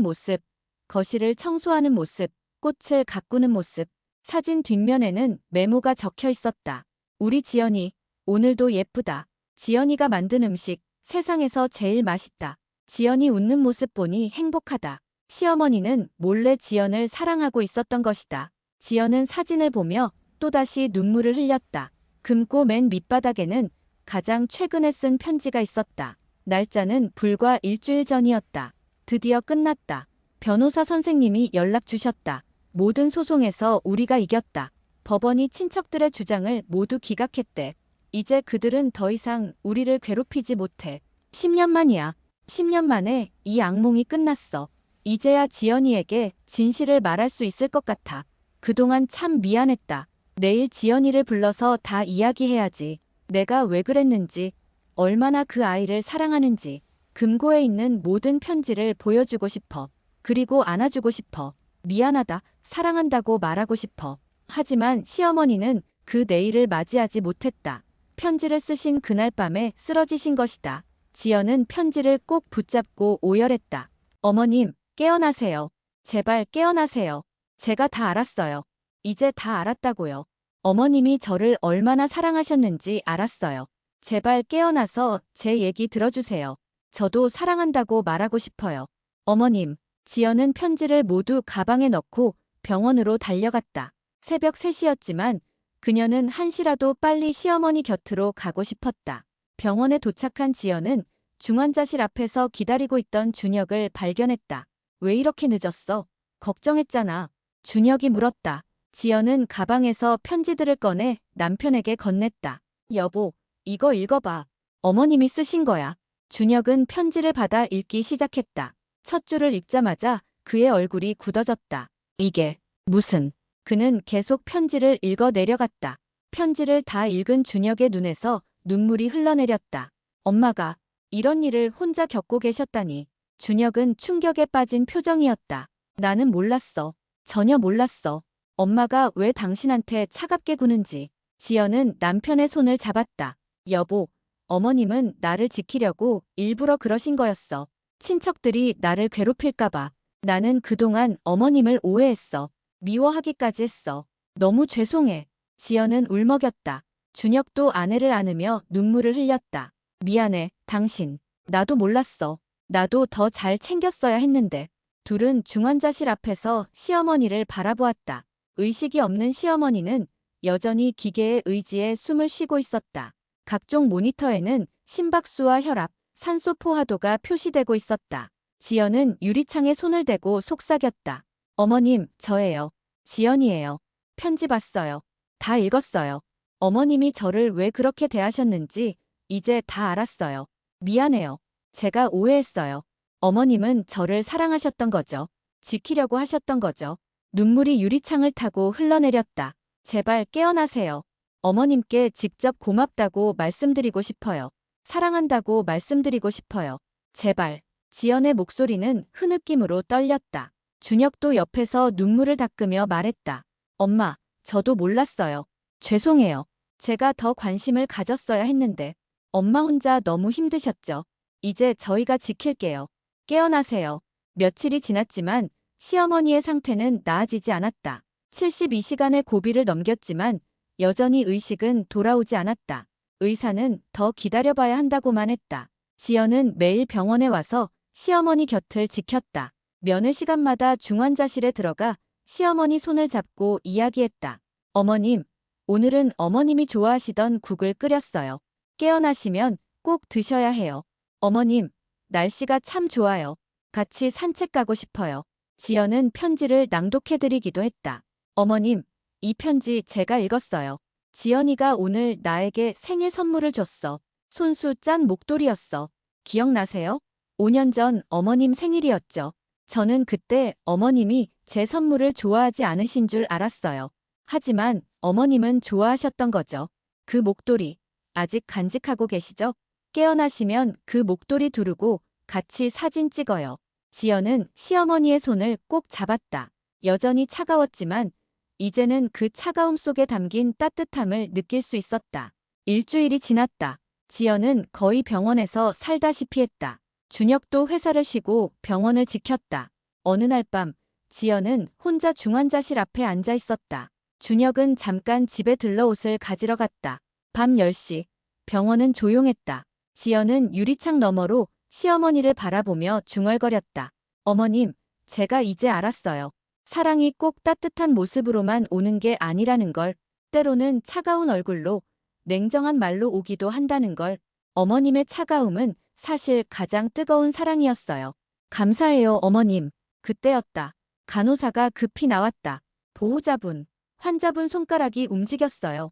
S1: 모습, 거실을 청소하는 모습, 꽃을 가꾸는 모습. 사진 뒷면에는 메모가 적혀 있었다. 우리 지연이, 오늘도 예쁘다. 지연이가 만든 음식, 세상에서 제일 맛있다. 지연이 웃는 모습 보니 행복하다. 시어머니는 몰래 지연을 사랑하고 있었던 것이다. 지연은 사진을 보며 또다시 눈물을 흘렸다. 금고 맨 밑바닥에는 가장 최근에 쓴 편지가 있었다. 날짜는 불과 일주일 전이었다. 드디어 끝났다. 변호사 선생님이 연락 주셨다. 모든 소송에서 우리가 이겼다. 법원이 친척들의 주장을 모두 기각했대. 이제 그들은 더 이상 우리를 괴롭히지 못해. 10년 만이야. 10년 만에 이 악몽이 끝났어. 이제야 지연이에게 진실을 말할 수 있을 것 같아. 그동안 참 미안했다. 내일 지연이를 불러서 다 이야기해야지. 내가 왜 그랬는지, 얼마나 그 아이를 사랑하는지. 금고에 있는 모든 편지를 보여주고 싶어. 그리고 안아주고 싶어. 미안하다, 사랑한다고 말하고 싶어. 하지만 시어머니는 그 내일을 맞이하지 못했다. 편지를 쓰신 그날 밤에 쓰러지신 것이다. 지연은 편지를 꼭 붙잡고 오열했다. 어머님, 깨어나세요. 제발 깨어나세요. 제가 다 알았어요. 이제 다 알았다고요. 어머님이 저를 얼마나 사랑하셨는지 알았어요. 제발 깨어나서 제 얘기 들어주세요. 저도 사랑한다고 말하고 싶어요. 어머님, 지연은 편지를 모두 가방에 넣고 병원으로 달려갔다. 새벽 3시였지만 그녀는 한시라도 빨리 시어머니 곁으로 가고 싶었다. 병원에 도착한 지연은 중환자실 앞에서 기다리고 있던 준혁을 발견했다. 왜 이렇게 늦었어? 걱정했잖아. 준혁이 물었다. 지연은 가방에서 편지들을 꺼내 남편에게 건넸다. 여보, 이거 읽어봐. 어머님이 쓰신 거야. 준혁은 편지를 받아 읽기 시작했다. 첫 줄을 읽자마자 그의 얼굴이 굳어졌다. 이게 무슨... 그는 계속 편지를 읽어 내려갔다. 편지를 다 읽은 준혁의 눈에서 눈물이 흘러내렸다. 엄마가 이런 일을 혼자 겪고 계셨다니. 준혁은 충격에 빠진 표정이었다. 나는 몰랐어. 전혀 몰랐어. 엄마가 왜 당신한테 차갑게 구는지. 지연은 남편의 손을 잡았다. 여보, 어머님은 나를 지키려고 일부러 그러신 거였어. 친척들이 나를 괴롭힐까봐. 나는 그동안 어머님을 오해했어. 미워하기까지 했어. 너무 죄송해. 지연은 울먹였다. 준혁도 아내를 안으며 눈물을 흘렸다. 미안해, 당신. 나도 몰랐어. 나도 더 잘 챙겼어야 했는데. 둘은 중환자실 앞에서 시어머니를 바라보았다. 의식이 없는 시어머니는 여전히 기계의 의지에 숨을 쉬고 있었다. 각종 모니터에는 심박수와 혈압, 산소 포화도가 표시되고 있었다. 지연은 유리창에 손을 대고 속삭였다. 어머님, 저예요. 지연이에요. 편지 봤어요. 다 읽었어요. 어머님이 저를 왜 그렇게 대하셨는지 이제 다 알았어요. 미안해요. 제가 오해했어요. 어머님은 저를 사랑하셨던 거죠. 지키려고 하셨던 거죠. 눈물이 유리창을 타고 흘러내렸다. 제발 깨어나세요. 어머님께 직접 고맙다고 말씀드리고 싶어요. 사랑한다고 말씀드리고 싶어요. 제발. 지연의 목소리는 흐느낌으로 떨렸다. 준혁도 옆에서 눈물을 닦으며 말했다. 엄마, 저도 몰랐어요. 죄송해요. 제가 더 관심을 가졌어야 했는데. 엄마 혼자 너무 힘드셨죠? 이제 저희가 지킬게요. 깨어나세요. 며칠이 지났지만 시어머니의 상태는 나아지지 않았다. 72시간의 고비를 넘겼지만 여전히 의식은 돌아오지 않았다. 의사는 더 기다려봐야 한다고만 했다. 지연은 매일 병원에 와서 시어머니 곁을 지켰다. 면회 시간마다 중환자실에 들어가 시어머니 손을 잡고 이야기했다. 어머님, 오늘은 어머님이 좋아하시던 국을 끓였어요. 깨어나시면 꼭 드셔야 해요. 어머님, 날씨가 참 좋아요. 같이 산책 가고 싶어요. 지연은 편지를 낭독해드리기도 했다. 어머님, 이 편지 제가 읽었어요. 지연이가 오늘 나에게 생일 선물을 줬어. 손수 짠 목도리였어. 기억나세요? 5년 전 어머님 생일이었죠. 저는 그때 어머님이 제 선물을 좋아하지 않으신 줄 알았어요. 하지만 어머님은 좋아하셨던 거죠. 그 목도리, 아직 간직하고 계시죠? 깨어나시면 그 목도리 두르고 같이 사진 찍어요. 지연은 시어머니의 손을 꼭 잡았다. 여전히 차가웠지만 이제는 그 차가움 속에 담긴 따뜻함을 느낄 수 있었다. 일주일이 지났다. 지연은 거의 병원에서 살다시피 했다. 준혁도 회사를 쉬고 병원을 지켰다. 어느 날 밤, 지연은 혼자 중환자실 앞에 앉아 있었다. 준혁은 잠깐 집에 들러 옷을 가지러 갔다. 밤 10시, 병원은 조용했다. 지연은 유리창 너머로 시어머니를 바라보며 중얼거렸다. 어머님, 제가 이제 알았어요. 사랑이 꼭 따뜻한 모습으로만 오는 게 아니라는 걸, 때로는 차가운 얼굴로, 냉정한 말로 오기도 한다는 걸. 어머님의 차가움은 사실 가장 뜨거운 사랑이었어요. 감사해요, 어머님. 그때였다. 간호사가 급히 나왔다. 보호자분, 환자분 손가락이 움직였어요.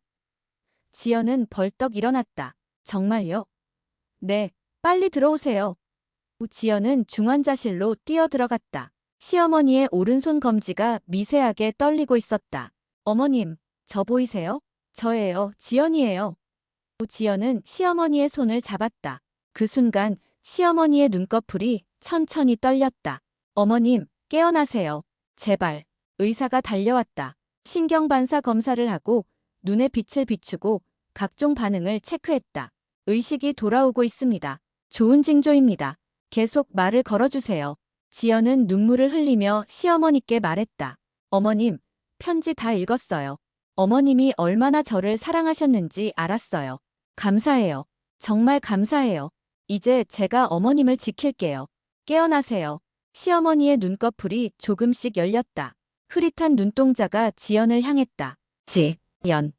S1: 지연은 벌떡 일어났다. 정말요? 네, 빨리 들어오세요. 지연은 중환자실로 뛰어들어갔다. 시어머니의 오른손 검지가 미세하게 떨리고 있었다. 어머님, 저 보이세요? 저예요, 지연이에요. 지연은 시어머니의 손을 잡았다. 그 순간 시어머니의 눈꺼풀이 천천히 떨렸다. 어머님, 깨어나세요. 제발. 의사가 달려왔다. 신경반사 검사를 하고 눈에 빛을 비추고 각종 반응을 체크했다. 의식이 돌아오고 있습니다. 좋은 징조입니다. 계속 말을 걸어주세요. 지연은 눈물을 흘리며 시어머니께 말했다. 어머님, 편지 다 읽었어요. 어머님이 얼마나 저를 사랑하셨는지 알았어요. 감사해요. 정말 감사해요. 이제 제가 어머님을 지킬게요. 깨어나세요. 시어머니의 눈꺼풀이 조금씩 열렸다. 흐릿한 눈동자가 지연을 향했다. 지연.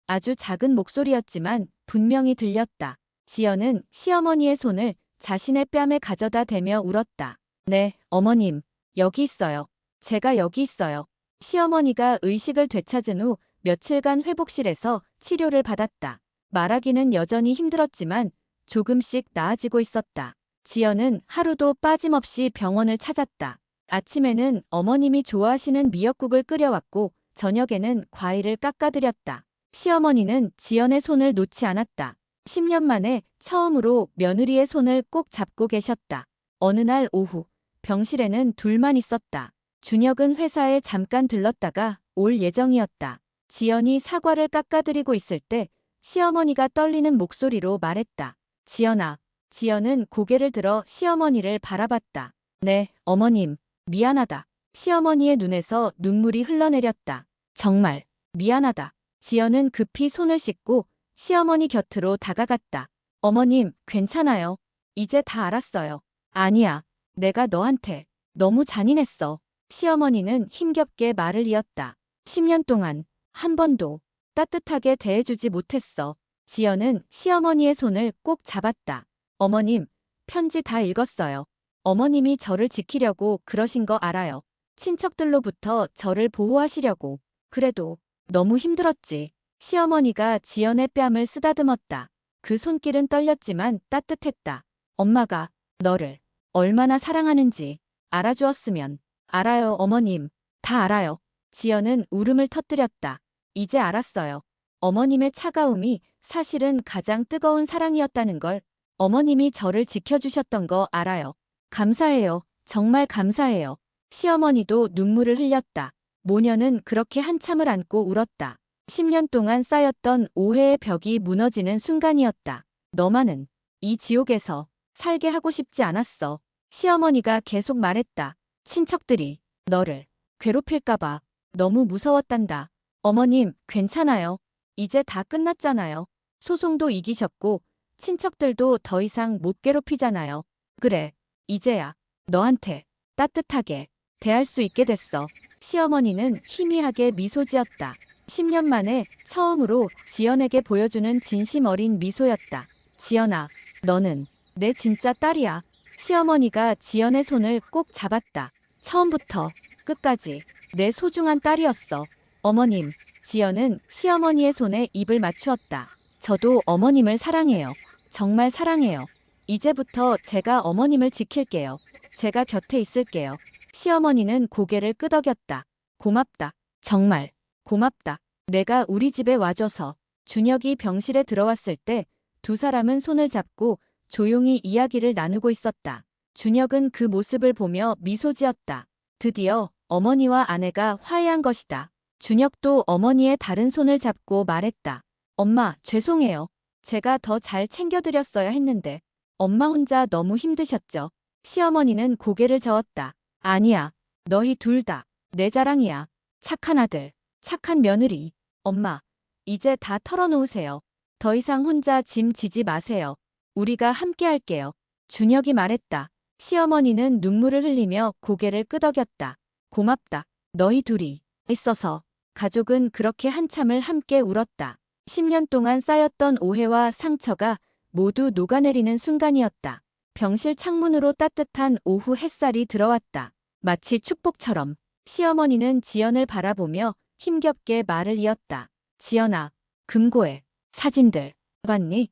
S1: 아주 작은 목소리였지만 분명히 들렸다. 지연은 시어머니의 손을 자신의 뺨에 가져다 대며 울었다. 네, 어머님. 여기 있어요. 제가 여기 있어요. 시어머니가 의식을 되찾은 후 며칠간 회복실에서 치료를 받았다. 말하기는 여전히 힘들었지만 조금씩 나아지고 있었다. 지연은 하루도 빠짐없이 병원을 찾았다. 아침에는 어머님이 좋아하시는 미역국을 끓여왔고 저녁에는 과일을 깎아드렸다. 시어머니는 지연의 손을 놓지 않았다. 10년 만에 처음으로 며느리의 손을 꼭 잡고 계셨다. 어느 날 오후, 병실에는 둘만 있었다. 준혁은 회사에 잠깐 들렀다가 올 예정이었다. 지연이 사과를 깎아드리고 있을 때 시어머니가 떨리는 목소리로 말했다. 지연아. 지연은 고개를 들어 시어머니를 바라봤다. 네, 어머님. 미안하다. 시어머니의 눈에서 눈물이 흘러내렸다. 정말 미안하다. 지연은 급히 손을 씻고 시어머니 곁으로 다가갔다. 어머님, 괜찮아요. 이제 다 알았어요. 아니야. 내가 너한테 너무 잔인했어. 시어머니는 힘겹게 말을 이었다. 10년 동안 한 번도 따뜻하게 대해주지 못했어. 지연은 시어머니의 손을 꼭 잡았다. 어머님, 편지 다 읽었어요. 어머님이 저를 지키려고 그러신 거 알아요. 친척들로부터 저를 보호하시려고. 그래도 너무 힘들었지. 시어머니가 지연의 뺨을 쓰다듬었다. 그 손길은 떨렸지만 따뜻했다. 엄마가 너를 얼마나 사랑하는지 알아주었으면. 알아요, 어머님. 다 알아요. 지연은 울음을 터뜨렸다. 이제 알았어요. 어머님의 차가움이 사실은 가장 뜨거운 사랑이었다는 걸. 어머님이 저를 지켜주셨던 거 알아요. 감사해요. 정말 감사해요. 시어머니도 눈물을 흘렸다. 모녀는 그렇게 한참을 안고 울었다. 10년 동안 쌓였던 오해의 벽이 무너지는 순간이었다. 너만은 이 지옥에서 살게 하고 싶지 않았어. 시어머니가 계속 말했다. 친척들이 너를 괴롭힐까봐 너무 무서웠단다. 어머님, 괜찮아요. 이제 다 끝났잖아요. 소송도 이기셨고 친척들도 더 이상 못 괴롭히잖아요. 그래, 이제야 너한테 따뜻하게 대할 수 있게 됐어. 시어머니는 희미하게 미소 지었다. 10년 만에 처음으로 지연에게 보여주는 진심 어린 미소였다. 지연아, 너는 내 진짜 딸이야. 시어머니가 지연의 손을 꼭 잡았다. 처음부터 끝까지 내 소중한 딸이었어. 어머님, 지연은 시어머니의 손에 입을 맞추었다. 저도 어머님을 사랑해요. 정말 사랑해요. 이제부터 제가 어머님을 지킬게요. 제가 곁에 있을게요. 시어머니는 고개를 끄덕였다. 고맙다. 정말 고맙다. 내가 우리 집에 와줘서. 준혁이 병실에 들어왔을 때 두 사람은 손을 잡고 조용히 이야기를 나누고 있었다. 준혁은 그 모습을 보며 미소 지었다. 드디어 어머니와 아내가 화해한 것이다. 준혁도 어머니의 다른 손을 잡고 말했다. 엄마, 죄송해요. 제가 더 잘 챙겨드렸어야 했는데. 엄마 혼자 너무 힘드셨죠? 시어머니는 고개를 저었다. 아니야. 너희 둘 다 내 자랑이야. 착한 아들, 착한 며느리. 엄마, 이제 다 털어놓으세요. 더 이상 혼자 짐 지지 마세요. 우리가 함께 할게요. 준혁이 말했다. 시어머니는 눈물을 흘리며 고개를 끄덕였다. 고맙다. 너희 둘이 있어서. 가족은 그렇게 한참을 함께 울었다. 10년 동안 쌓였던 오해와 상처가 모두 녹아내리는 순간이었다. 병실 창문으로 따뜻한 오후 햇살이 들어왔다. 마치 축복처럼. 시어머니는 지연을 바라보며 힘겹게 말을 이었다. 지연아, 금고에 사진들 봤니?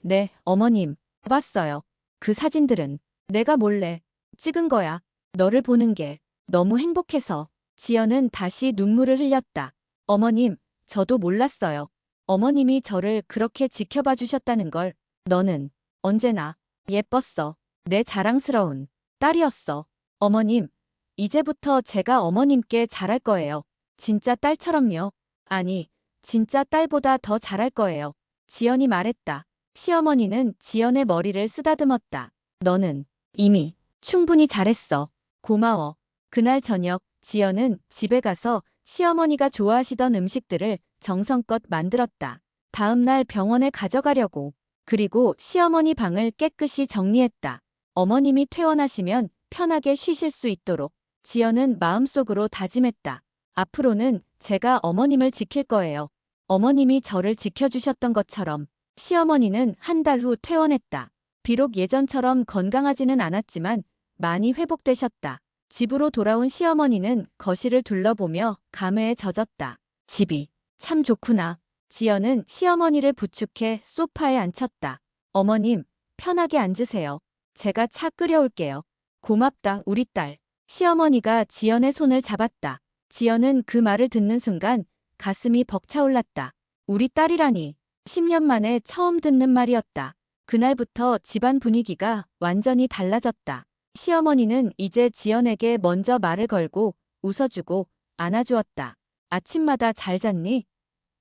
S1: 네, 어머님. 봤어요. 그 사진들은 내가 몰래 찍은 거야. 너를 보는 게 너무 행복해서. 지연은 다시 눈물을 흘렸다. 어머님, 저도 몰랐어요. 어머님이 저를 그렇게 지켜봐 주셨다는 걸. 너는 언제나 예뻤어. 내 자랑스러운 딸이었어. 어머님, 이제부터 제가 어머님께 잘할 거예요. 진짜 딸처럼요. 아니, 진짜 딸보다 더 잘할 거예요. 지연이 말했다. 시어머니는 지연의 머리를 쓰다듬었다. 너는 이미 충분히 잘했어. 고마워. 그날 저녁, 지연은 집에 가서 시어머니가 좋아하시던 음식들을 정성껏 만들었다. 다음 날 병원에 가져가려고. 그리고 시어머니 방을 깨끗이 정리했다. 어머님이 퇴원하시면 편하게 쉬실 수 있도록. 지연은 마음속으로 다짐했다. 앞으로는 제가 어머님을 지킬 거예요. 어머님이 저를 지켜주셨던 것처럼. 시어머니는 한 달 후 퇴원했다. 비록 예전처럼 건강하지는 않았지만 많이 회복되셨다. 집으로 돌아온 시어머니는 거실을 둘러보며 감회에 젖었다. 집이 참 좋구나. 지연은 시어머니를 부축해 소파에 앉혔다. 어머님, 편하게 앉으세요. 제가 차 끓여올게요. 고맙다, 우리 딸. 시어머니가 지연의 손을 잡았다. 지연은 그 말을 듣는 순간 가슴이 벅차올랐다. 우리 딸이라니. 10년 만에 처음 듣는 말이었다. 그날부터 집안 분위기가 완전히 달라졌다. 시어머니는 이제 지연에게 먼저 말을 걸고 웃어주고 안아주었다. 아침마다 잘 잤니?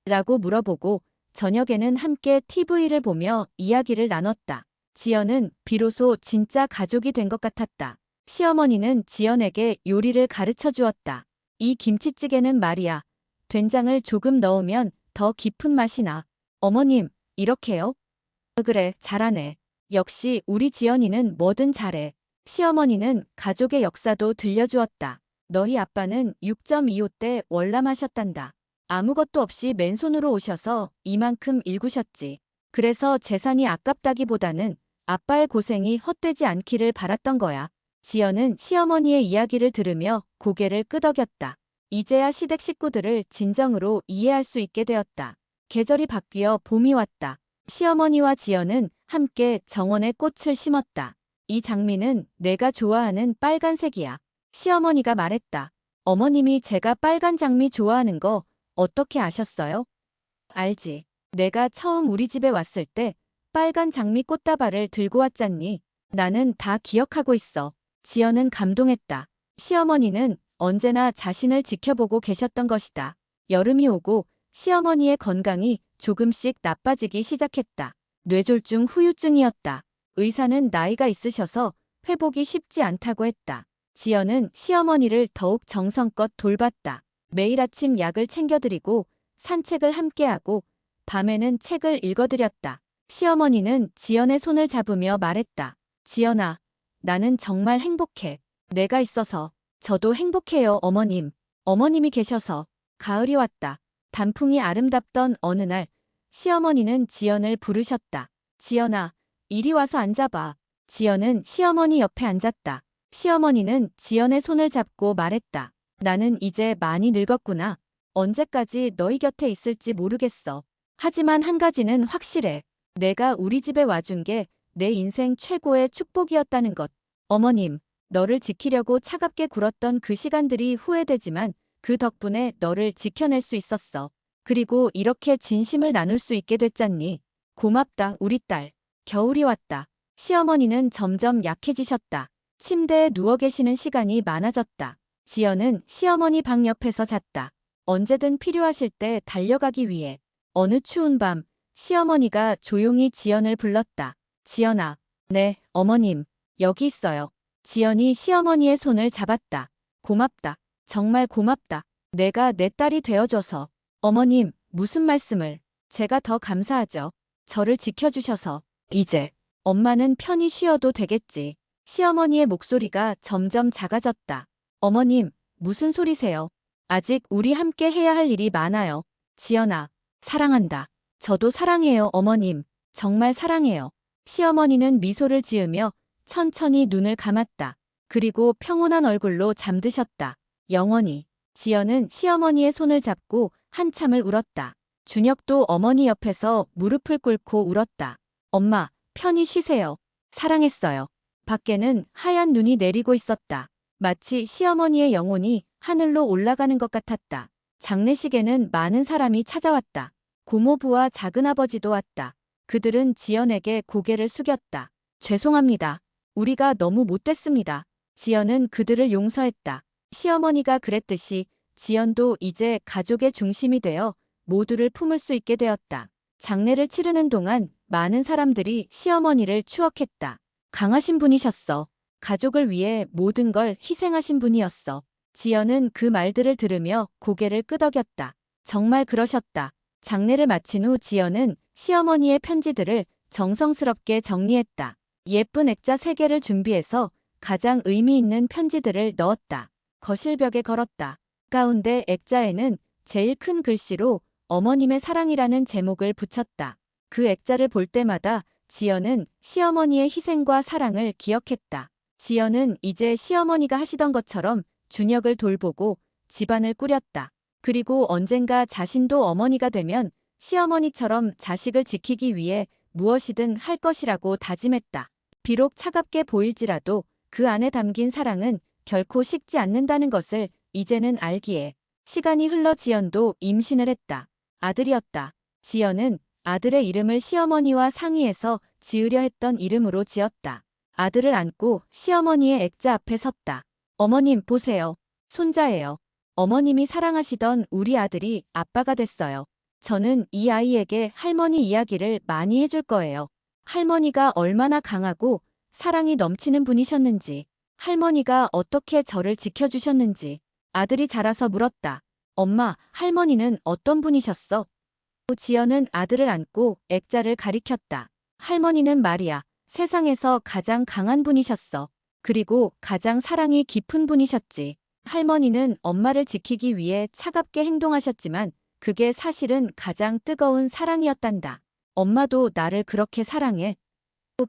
S1: 라고 물어보고 저녁에는 함께 TV를 보며 이야기를 나눴다. 지연은 비로소 진짜 가족이 된 것 같았다. 시어머니는 지연에게 요리를 가르쳐 주었다. 이 김치찌개는 말이야. 된장을 조금 넣으면 더 깊은 맛이 나. 어머님, 이렇게요? 그래, 잘하네. 역시 우리 지연이는 뭐든 잘해. 시어머니는 가족의 역사도 들려주었다. 너희 아빠는 6.25 때 월남하셨단다. 아무것도 없이 맨손으로 오셔서 이만큼 일구셨지. 그래서 재산이 아깝다기보다는 아빠의 고생이 헛되지 않기를 바랐던 거야. 지연은 시어머니의 이야기를 들으며 고개를 끄덕였다. 이제야 시댁 식구들을 진정으로 이해할 수 있게 되었다. 계절이 바뀌어 봄이 왔다. 시어머니와 지연은 함께 정원에 꽃을 심었다. 이 장미는 내가 좋아하는 빨간색이야. 시어머니가 말했다. 어머님이 제가 빨간 장미 좋아하는 거 어떻게 아셨어요? 알지. 내가 처음 우리 집에 왔을 때 빨간 장미 꽃다발을 들고 왔잖니. 나는 다 기억하고 있어. 지연은 감동했다. 시어머니는 언제나 자신을 지켜보고 계셨던 것이다. 여름이 오고 시어머니의 건강이 조금씩 나빠지기 시작했다. 뇌졸중 후유증이었다. 의사는 나이가 있으셔서 회복이 쉽지 않다고 했다. 지연은 시어머니를 더욱 정성껏 돌봤다. 매일 아침 약을 챙겨드리고 산책을 함께하고 밤에는 책을 읽어드렸다. 시어머니는 지연의 손을 잡으며 말했다. 지연아, 나는 정말 행복해. 내가 있어서. 저도 행복해요, 어머님. 어머님이 계셔서. 가을이 왔다. 단풍이 아름답던 어느 날, 시어머니는 지연을 부르셨다. 지연아, 이리 와서 앉아봐. 지연은 시어머니 옆에 앉았다. 시어머니는 지연의 손을 잡고 말했다. 나는 이제 많이 늙었구나. 언제까지 너희 곁에 있을지 모르겠어. 하지만 한 가지는 확실해. 내가 우리 집에 와준 게 내 인생 최고의 축복이었다는 것. 어머님, 너를 지키려고 차갑게 굴었던 그 시간들이 후회되지만 그 덕분에 너를 지켜낼 수 있었어. 그리고 이렇게 진심을 나눌 수 있게 됐잖니. 고맙다, 우리 딸. 겨울이 왔다. 시어머니는 점점 약해지셨다. 침대에 누워 계시는 시간이 많아졌다. 지연은 시어머니 방 옆에서 잤다. 언제든 필요하실 때 달려가기 위해. 어느 추운 밤, 시어머니가 조용히 지연을 불렀다. 지연아. 네, 어머님. 여기 있어요. 지연이 시어머니의 손을 잡았다. 고맙다. 정말 고맙다. 내가 내 딸이 되어줘서. 어머님, 무슨 말씀을. 제가 더 감사하죠. 저를 지켜주셔서. 이제 엄마는 편히 쉬어도 되겠지. 시어머니의 목소리가 점점 작아졌다. 어머님, 무슨 소리세요? 아직 우리 함께 해야 할 일이 많아요. 지연아, 사랑한다. 저도 사랑해요, 어머님. 정말 사랑해요. 시어머니는 미소를 지으며 천천히 눈을 감았다. 그리고 평온한 얼굴로 잠드셨다. 영원히. 지연은 시어머니의 손을 잡고 한참을 울었다. 준혁도 어머니 옆에서 무릎을 꿇고 울었다. 엄마, 편히 쉬세요. 사랑했어요. 밖에는 하얀 눈이 내리고 있었다. 마치 시어머니의 영혼이 하늘로 올라가는 것 같았다. 장례식에는 많은 사람이 찾아왔다. 고모부와 작은아버지도 왔다. 그들은 지연에게 고개를 숙였다. 죄송합니다. 우리가 너무 못됐습니다. 지연은 그들을 용서했다. 시어머니가 그랬듯이 지연도 이제 가족의 중심이 되어 모두를 품을 수 있게 되었다. 장례를 치르는 동안 많은 사람들이 시어머니를 추억했다. 강하신 분이셨어. 가족을 위해 모든 걸 희생하신 분이었어. 지연은 그 말들을 들으며 고개를 끄덕였다. 정말 그러셨다. 장례를 마친 후 지연은 시어머니의 편지들을 정성스럽게 정리했다. 예쁜 액자 3개를 준비해서 가장 의미 있는 편지들을 넣었다. 거실벽에 걸었다. 가운데 액자에는 제일 큰 글씨로 어머님의 사랑이라는 제목을 붙였다. 그 액자를 볼 때마다 지연은 시어머니의 희생과 사랑을 기억했다. 지연은 이제 시어머니가 하시던 것처럼 준혁을 돌보고 집안을 꾸렸다. 그리고 언젠가 자신도 어머니가 되면 시어머니처럼 자식을 지키기 위해 무엇이든 할 것이라고 다짐했다. 비록 차갑게 보일지라도 그 안에 담긴 사랑은 결코 식지 않는다는 것을 이제는 알기에 시간이 흘러 지연도 임신을 했다. 아들이었다. 지연은 아들의 이름을 시어머니와 상의해서 지으려 했던 이름으로 지었다. 아들을 안고 시어머니의 액자 앞에 섰다. 어머님 보세요. 손자예요. 어머님이 사랑하시던 우리 아들이 아빠가 됐어요. 저는 이 아이에게 할머니 이야기를 많이 해줄 거예요. 할머니가 얼마나 강하고 사랑이 넘치는 분이셨는지, 할머니가 어떻게 저를 지켜주셨는지. 아들이 자라서 물었다. 엄마, 할머니는 어떤 분이셨어? 지연은 아들을 안고 액자를 가리켰다. 할머니는 말이야. 세상에서 가장 강한 분이셨어. 그리고 가장 사랑이 깊은 분이셨지. 할머니는 엄마를 지키기 위해 차갑게 행동하셨지만 그게 사실은 가장 뜨거운 사랑이었단다. 엄마도 나를 그렇게 사랑해.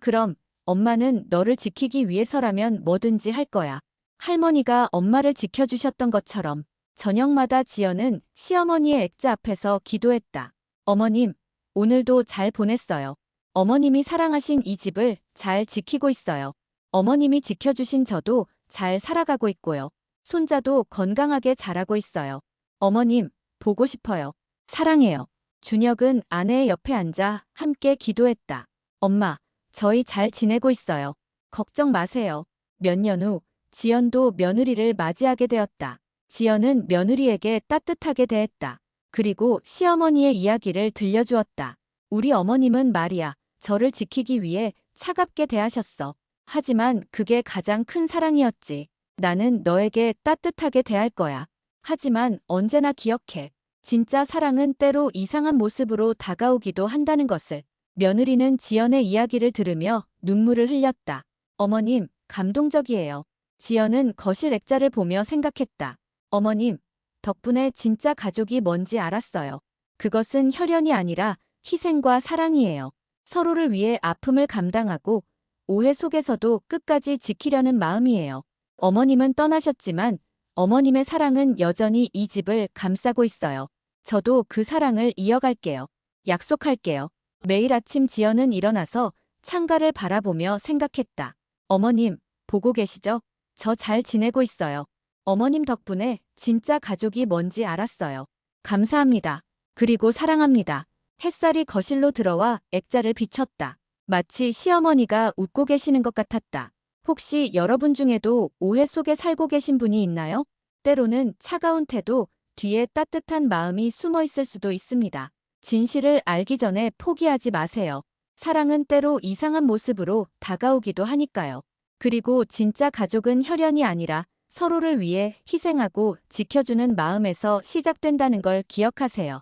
S1: 그럼 엄마는 너를 지키기 위해서라면 뭐든지 할 거야. 할머니가 엄마를 지켜주셨던 것처럼 저녁마다 지연은 시어머니의 액자 앞에서 기도했다. 어머님, 오늘도 잘 보냈어요. 어머님이 사랑하신 이 집을 잘 지키고 있어요. 어머님이 지켜주신 저도 잘 살아가고 있고요. 손자도 건강하게 자라고 있어요. 어머님, 보고 싶어요. 사랑해요. 준혁은 아내의 옆에 앉아 함께 기도했다. 엄마, 저희 잘 지내고 있어요. 걱정 마세요. 몇 년 후, 지연도 며느리를 맞이하게 되었다. 지연은 며느리에게 따뜻하게 대했다. 그리고 시어머니의 이야기를 들려주었다. 우리 어머님은 말이야, 저를 지키기 위해 차갑게 대하셨어. 하지만 그게 가장 큰 사랑이었지. 나는 너에게 따뜻하게 대할 거야. 하지만 언제나 기억해. 진짜 사랑은 때로 이상한 모습으로 다가오기도 한다는 것을. 며느리는 지연의 이야기를 들으며 눈물을 흘렸다. 어머님, 감동적이에요. 지연은 거실 액자를 보며 생각했다. 어머님, 덕분에 진짜 가족이 뭔지 알았어요. 그것은 혈연이 아니라 희생과 사랑이에요. 서로를 위해 아픔을 감당하고 오해 속에서도 끝까지 지키려는 마음이에요. 어머님은 떠나셨지만 어머님의 사랑은 여전히 이 집을 감싸고 있어요. 저도 그 사랑을 이어갈게요. 약속할게요. 매일 아침 지연은 일어나서 창가를 바라보며 생각했다. 어머님, 보고 계시죠? 저 잘 지내고 있어요. 어머님 덕분에 진짜 가족이 뭔지 알았어요. 감사합니다. 그리고 사랑합니다. 햇살이 거실로 들어와 액자를 비췄다. 마치 시어머니가 웃고 계시는 것 같았다. 혹시 여러분 중에도 오해 속에 살고 계신 분이 있나요? 때로는 차가운 태도 뒤에 따뜻한 마음이 숨어 있을 수도 있습니다. 진실을 알기 전에 포기하지 마세요. 사랑은 때로 이상한 모습으로 다가오기도 하니까요. 그리고 진짜 가족은 혈연이 아니라 서로를 위해 희생하고 지켜주는 마음에서 시작된다는 걸 기억하세요.